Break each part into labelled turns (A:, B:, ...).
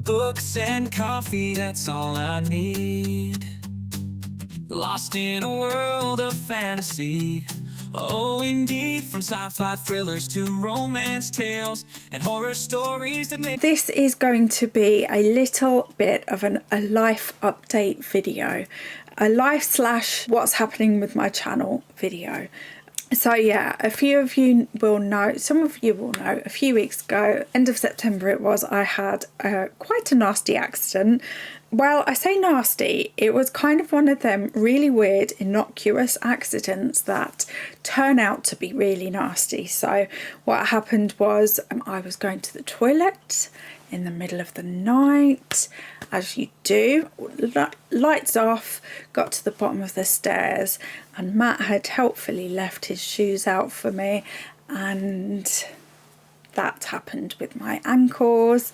A: Books and coffee, that's all I need. Lost in a world of fantasy. Oh, indeed, from sci-fi thrillers to romance tales and horror stories that make...
B: This is going to be a little bit of a life update video. A life slash what's happening with my channel video. So yeah, a few of you will know, some of you will know, a few weeks ago, end of September it was, I had quite a nasty accident. Well, I say nasty, it was kind of one of them really weird, innocuous accidents that turn out to be really nasty. So what happened was I was going to the toilet in the middle of the night, as you do, lights off, got to the bottom of the stairs, and Matt had helpfully left his shoes out for me, and that happened with my ankles.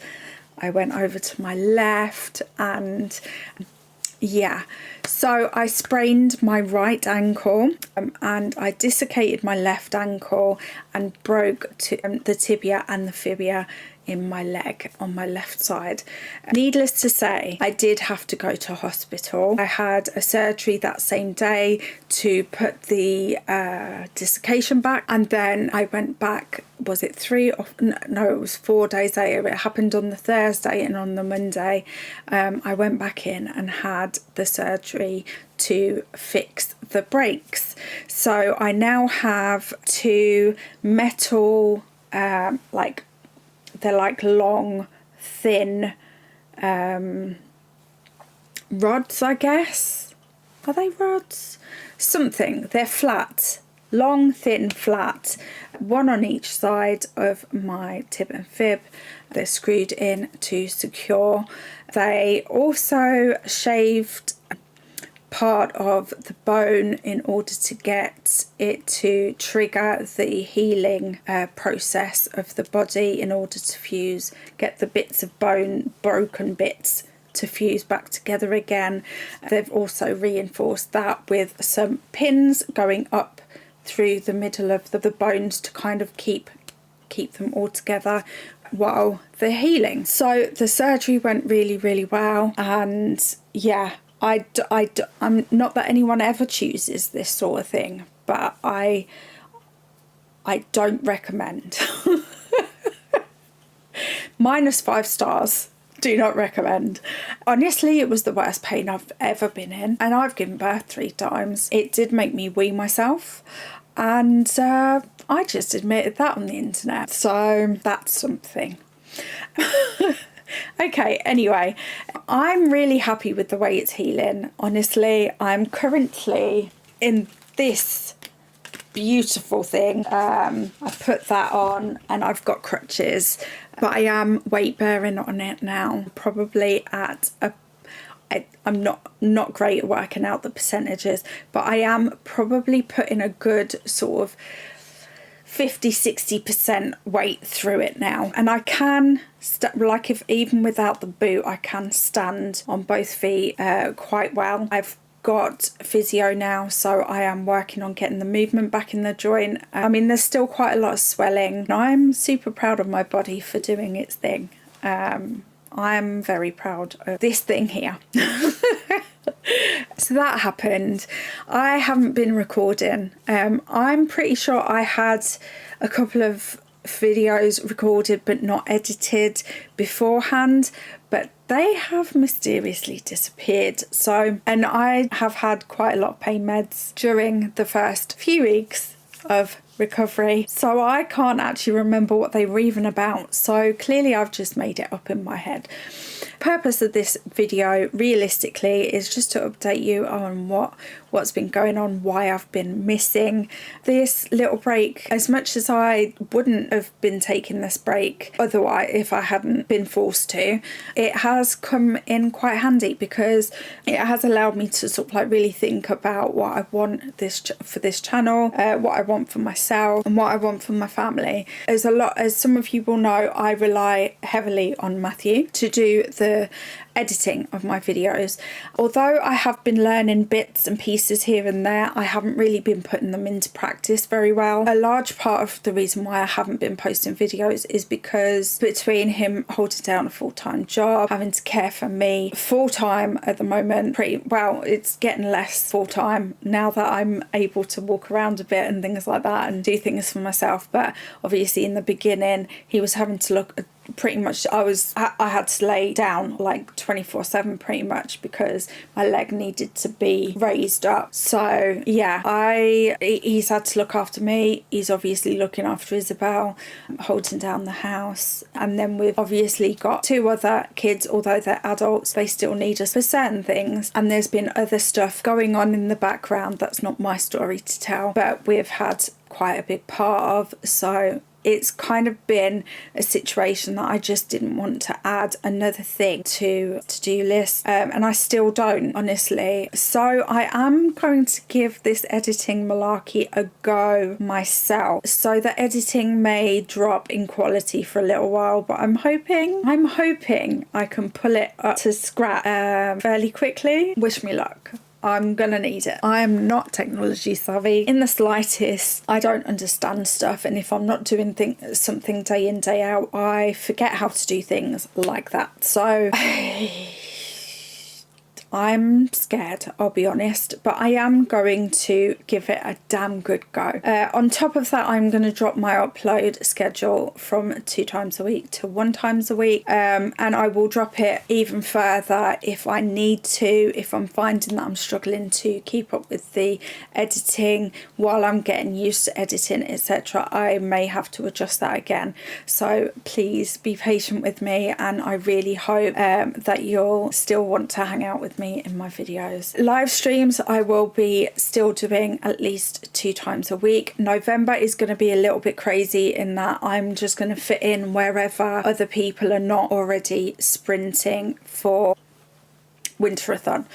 B: I went over to my left and yeah, so I sprained my right ankle and I dislocated my left ankle and broke the tibia and the fibia in my leg on my left side. Needless to say, I did have to go to hospital. I had a surgery that same day to put the dislocation back, and then I went back, was it 3 or no, it was 4 days later. It happened on the Thursday, and on the Monday I went back in and had the surgery to fix the brakes. So I now have 2 metal they're like long, thin rods, I guess. Are they rods? Something. They're flat. Long, thin, flat. One on each side of my tib and fib. They're screwed in to secure. They also shaved part of the bone in order to get it to trigger the healing process of the body in order to fuse, get the bits of bone, broken bits, to fuse back together again. They've also reinforced that with some pins going up through the middle of the bones to kind of keep them all together while they're healing. So the surgery went really well, and yeah, I'm not that anyone ever chooses this sort of thing, but I don't recommend. -5 stars. Do not recommend. Honestly, it was the worst pain I've ever been in, and I've given birth 3 times. It did make me wee myself, and I just admitted that on the internet, so that's something. Okay, anyway, I'm really happy with the way it's healing. Honestly, I'm currently in this beautiful thing. I put that on and I've got crutches, but I am weight bearing on it now. Probably at I'm not great at working out the percentages, but I am probably putting a good sort of 50-60% weight through it now, and I can like, if even without the boot, I can stand on both feet quite well. I've got physio now, so I am working on getting the movement back in the joint. I mean, there's still quite a lot of swelling. I'm super proud of my body for doing its thing. I'm very proud of this thing here. So that happened. I haven't been recording. I'm pretty sure I had a couple of videos recorded but not edited beforehand, but they have mysteriously disappeared. So, and I have had quite a lot of pain meds during the first few weeks of recovery, so I can't actually remember what they were even about. So clearly I've just made it up in my head. Purpose of this video realistically is just to update you on what's been going on, why I've been missing this little break. As much as I wouldn't have been taking this break otherwise if I hadn't been forced to, it has come in quite handy because it has allowed me to sort of like really think about what I want for this channel, what I want for myself and what I want for my family. As some of you will know, I rely heavily on Matthew to do the the editing of my videos. Although I have been learning bits and pieces here and there, I haven't really been putting them into practice very well. A large part of the reason why I haven't been posting videos is because between him holding down a full-time job, having to care for me full-time at the moment, it's getting less full-time now that I'm able to walk around a bit and things like that and do things for myself. But obviously in the beginning he was having to look pretty much, I had to lay down like 24/7 pretty much because my leg needed to be raised up. So yeah, he's had to look after me. He's obviously looking after Isabel, holding down the house, and then we've obviously got 2 other kids. Although they're adults, they still need us for certain things, and there's been other stuff going on in the background that's not my story to tell, but we've had quite a big part of. So it's kind of been a situation that I just didn't want to add another thing to to-do list, and I still don't, honestly. So I am going to give this editing malarkey a go myself. So the editing may drop in quality for a little while, but I'm hoping I can pull it up to scratch fairly quickly. Wish me luck. I'm gonna need it. I am not technology savvy in the slightest. I don't understand stuff, and if I'm not doing something day in, day out, I forget how to do things like that. So I'm scared, I'll be honest, but I am going to give it a damn good go. On top of that, I'm going to drop my upload schedule from 2 times a week to 1 times a week, and I will drop it even further if I need to, if I'm finding that I'm struggling to keep up with the editing while I'm getting used to editing, etc. I may have to adjust that again. So please be patient with me, and I really hope that you'll still want to hang out with me in my videos. Live streams I will be still doing at least 2 times a week. November is going to be a little bit crazy in that I'm just going to fit in wherever other people are not already sprinting for Winter-a-thon.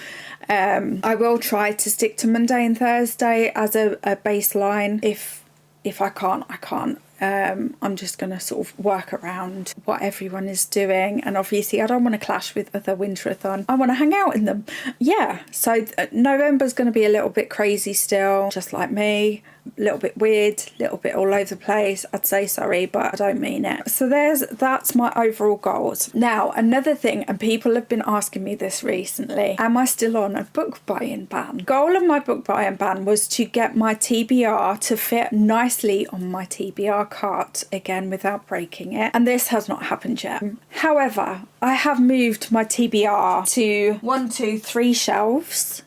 B: I will try to stick to Monday and Thursday as a baseline. If I can't, I can't. I'm just going to sort of work around what everyone is doing, and obviously I don't want to clash with other Winter-a-thon. I want to hang out in them. Yeah, so November's going to be a little bit crazy still, just like me. A little bit weird, a little bit all over the place. I'd say sorry, but I don't mean it. So that's my overall goals. Now, another thing, and people have been asking me this recently, am I still on a book buying ban? Goal of my book buying ban was to get my TBR to fit nicely on my TBR cart again without breaking it, and this has not happened yet. However, I have moved my TBR to 1, 2, 3 shelves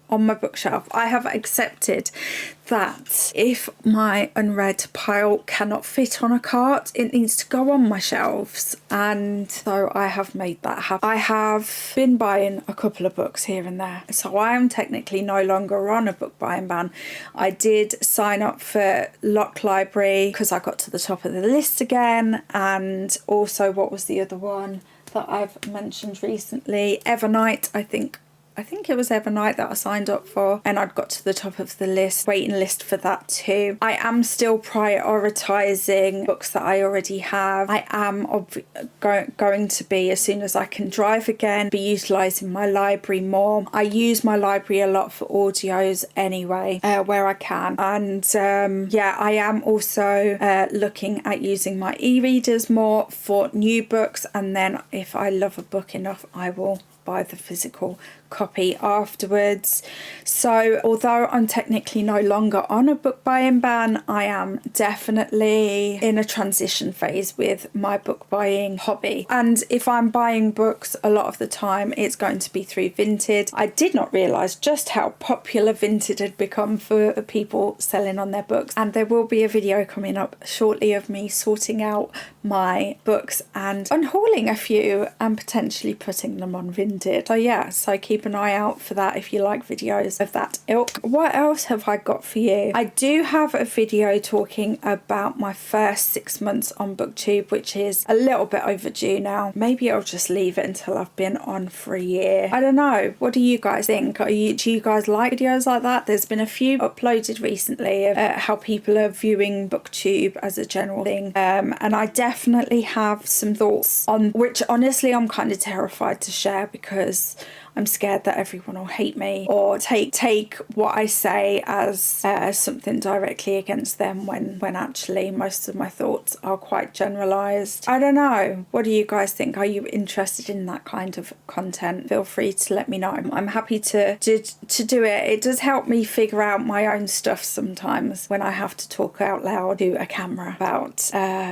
B: on my bookshelf. I have accepted that if my unread pile cannot fit on a cart, it needs to go on my shelves, and so I have made that happen. I have been buying a couple of books here and there, so I am technically no longer on a book buying ban. I did sign up for Lock Library because I got to the top of the list again, and also, what was the other one that I've mentioned recently? Evernight, I think it was Evernight that I signed up for, and I'd got to the top of the waiting list for that too. I am still prioritising books that I already have. I am going to be, as soon as I can drive again, be utilising my library more. I use my library a lot for audios anyway, where I can, and yeah, I am also looking at using my e-readers more for new books, and then if I love a book enough, I will buy the physical copy afterwards. So although I'm technically no longer on a book buying ban, I am definitely in a transition phase with my book buying hobby, and if I'm buying books, a lot of the time it's going to be through Vinted. I did not realise just how popular Vinted had become for people selling on their books, and there will be a video coming up shortly of me sorting out my books and unhauling a few and potentially putting them on Vinted. recommended. So yeah, so keep an eye out for that if you like videos of that ilk. What else have I got for you? I do have a video talking about my first 6 months on BookTube, which is a little bit overdue now. Maybe I'll just leave it until I've been on for a year. I don't know. What do you guys think? Do you guys like videos like that? There's been a few uploaded recently of how people are viewing BookTube as a general thing. And I definitely have some thoughts on which honestly I'm kind of terrified to share, because I'm scared that everyone will hate me or take what I say as something directly against them when actually most of my thoughts are quite generalised. I don't know. What do you guys think? Are you interested in that kind of content? Feel free to let me know. I'm happy to do it. It does help me figure out my own stuff sometimes when I have to talk out loud to a camera about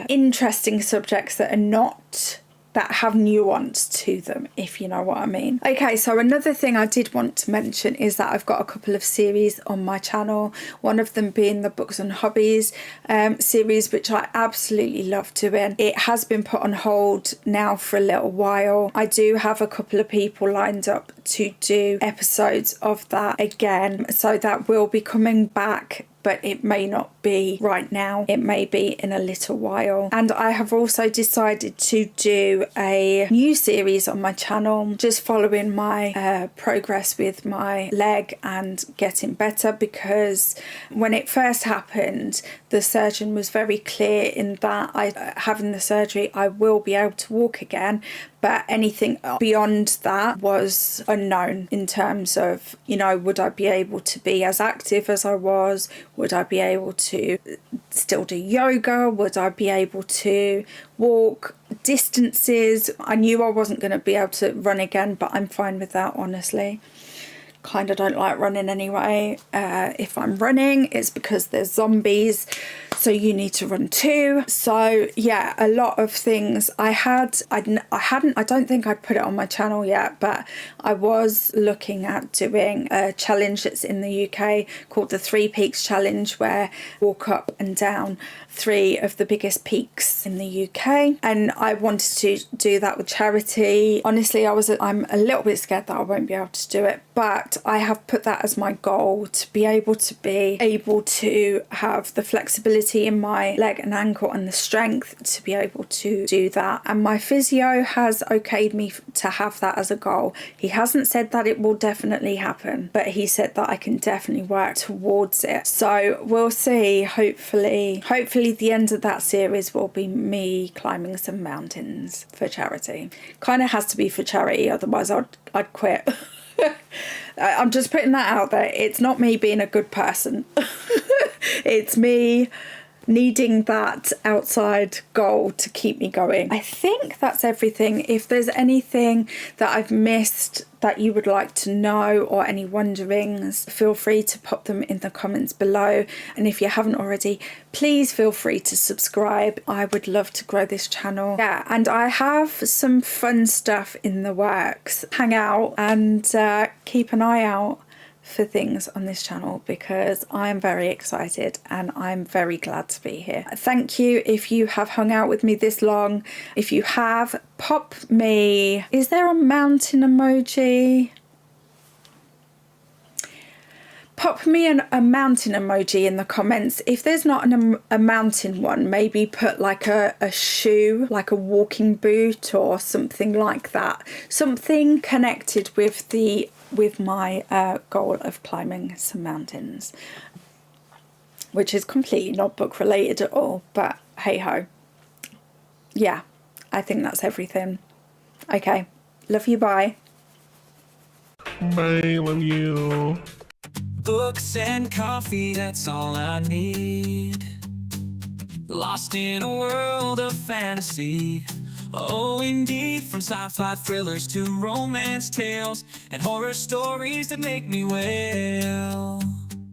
B: interesting subjects that have nuance to them, if you know what I mean. Okay, so another thing I did want to mention is that I've got a couple of series on my channel, one of them being the Books and Hobbies series, which I absolutely love doing. It has been put on hold now for a little while. I do have a couple of people lined up to do episodes of that again, so that will be coming back, but it may not be right now. It may be in a little while. And I have also decided to do a new series on my channel, just following my progress with my leg and getting better, because when it first happened, the surgeon was very clear in that having the surgery, I will be able to walk again, but anything beyond that was unknown in terms of, you know, would I be able to be as active as I was? Would I be able to still do yoga? Would I be able to walk distances? I knew I wasn't going to be able to run again, but I'm fine with that, honestly. Kind of don't like running anyway. If I'm running, it's because there's zombies, so you need to run too. So yeah, a lot of things. I don't think I'd put it on my channel yet, but I was looking at doing a challenge that's in the UK called the 3 Peaks Challenge, where walk up and down 3 of the biggest peaks in the UK, and I wanted to do that with charity. Honestly, I'm a little bit scared that I won't be able to do it, but I have put that as my goal, to be able to have the flexibility in my leg and ankle and the strength to be able to do that. And my physio has okayed me to have that as a goal. He hasn't said that it will definitely happen, but he said that I can definitely work towards it. So we'll see. Hopefully the end of that series will be me climbing some mountains for charity. Kind of has to be for charity, otherwise I'd quit. I'm just putting that out there. It's not me being a good person. It's me needing that outside goal to keep me going. I think that's everything. If there's anything that I've missed that you would like to know, or any wonderings, feel free to pop them in the comments below. And if you haven't already, please feel free to subscribe. I would love to grow this channel. Yeah, and I have some fun stuff in the works. Hang out and keep an eye out for things on this channel, because I'm very excited and I'm very glad to be here. Thank you if you have hung out with me this long. If you have, pop me, is there a mountain emoji? Pop me a mountain emoji in the comments. If there's not a mountain one, maybe put like a shoe, like a walking boot or something like that. Something connected with my goal of climbing some mountains, which is completely not book related at all, but hey ho. Yeah, I think that's everything. Okay, love you, bye.
C: Bye, love you.
A: Books and coffee, that's all I need. Lost in a world of fantasy. Oh, indeed, from sci-fi thrillers to romance tales and horror stories that make me wail.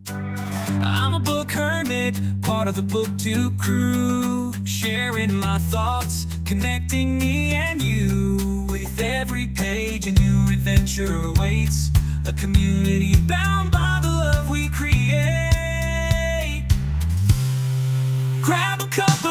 A: I'm a book hermit, part of the BookTube crew, sharing my thoughts, connecting me and you. With every page a new adventure awaits, a community bound by the love we create. Grab a cup